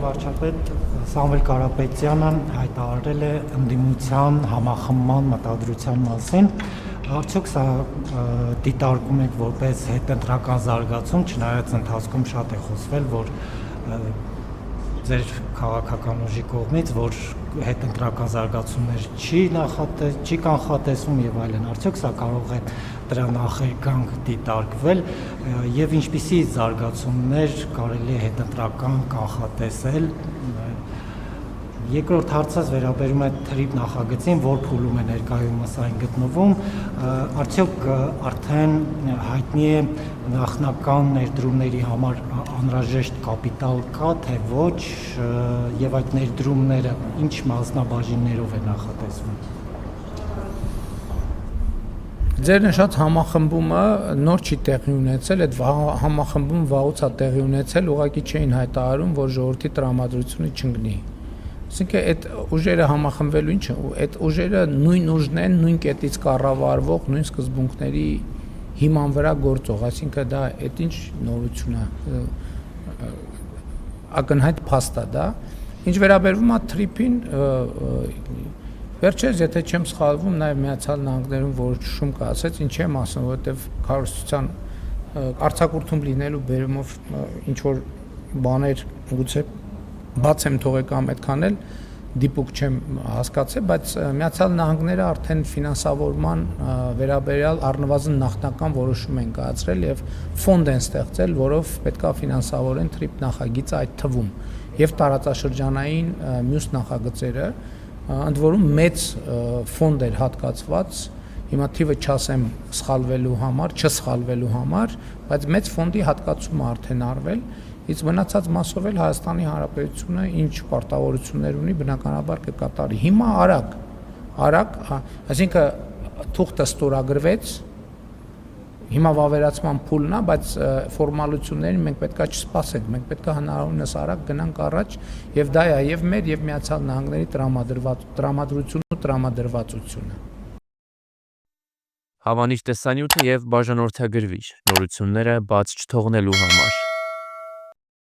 վարչապետ Սամվել Կարապետյանը հայտարարել է ընդդիմության համախմբման մտադրության մասին։ Արդյոք սա դիտարկում եք որպես հետընտրական զարգացում, չնայած ընթացքում շատ է խոսվել, որ ձեր քաղաքական ուժի կողմից, որ հետընտրական զարգացումներ չի կանխատեսվում եւ այլն, արդյոք սա կարող է դրա նախերգանք դիտարկվել եւ ինչպիսի զարգացումներ կարելի է հետընտրական կանխատեսել։ Երկրորդ հարցս վերաբերում է թրիփ նախագծին, որ փուլում է ներկայումս այն գտնվում, արդյոք արդեն հայտնի է նախնական ներդրումների համար անհրաժեշտ կապիտալ կա, թե ոչ, եւ այդ ներդրումները ինչ մասնաբաժիններով է նախատեսվում։ Ձեր նշած համախմբումը նոր չի տեղի ունեցել, այդ համախմբում վաղուց է տեղի ունեցել, ուղղակի չէին հայտարարում, որ ժողովրդի տրամադրությունը չընկնի։ Այսինքն այդ ուժերը համախմբվելու ինչ, այդ ուժերը նույն ուժն են, նույն կետից կառավարվող, նույն սկզբունքների հիման վրա գործող, այսինքն դա այդ ինչ նորություն է, ակնհայտ փաստ է դա։ Ինչ վերաբերվում է թրիփին, վերջերս, եթե չեմ սխալվում, նաև Միացյալ Նահանգներում որոշում կայացեց, ինչ եմ ասում, որովհետև քարոզչության արձակուրդում լինելու բերումով ինչ որ բաներ գուցե բաց եմ թողել կամ այդքան էլ դիպուկ չեմ հասկացել, բայց Միացյալ Նահանգները արդեն ֆինանսավորման վերաբերյալ առնվազն նախնական որոշում են կայացրել եւ ֆոնդ են ստեղծել, որով պետքա ֆինանսավորեն թրիփ նախագիծը այդ թվում եւ տարածաշրջանային մյուս նախագծերը, ընդ որում մեծ ֆոնդ էր հատկացված, հիմա թիվը չասեմ չսխալվելու համար, բայց մեծ ֆոնդի հատկացումը արդեն արվել, իսկ մնացած մասով էլ Հայաստանի Հանրապետությունը ինչ պարտավորություններ ունի, բնականաբար կկատարի։ Հիմա արագ, այսինքն թուղթը ստորագրվեց, հիմա վավերացման փուլն է, բայց ֆորմալություններին մենք պետքա չսպասենք, մենք պետքա հնարավորինս արագ գնանք առաջ, եւ դա է եւ մեր եւ Միացյալ Նահանգների տրամադրությունն ու տրամադրվածությունը։ Հավանիչ տեսանյութը եւ բաժանորդագրվիչ նորությունները բաց չթողնելու համար։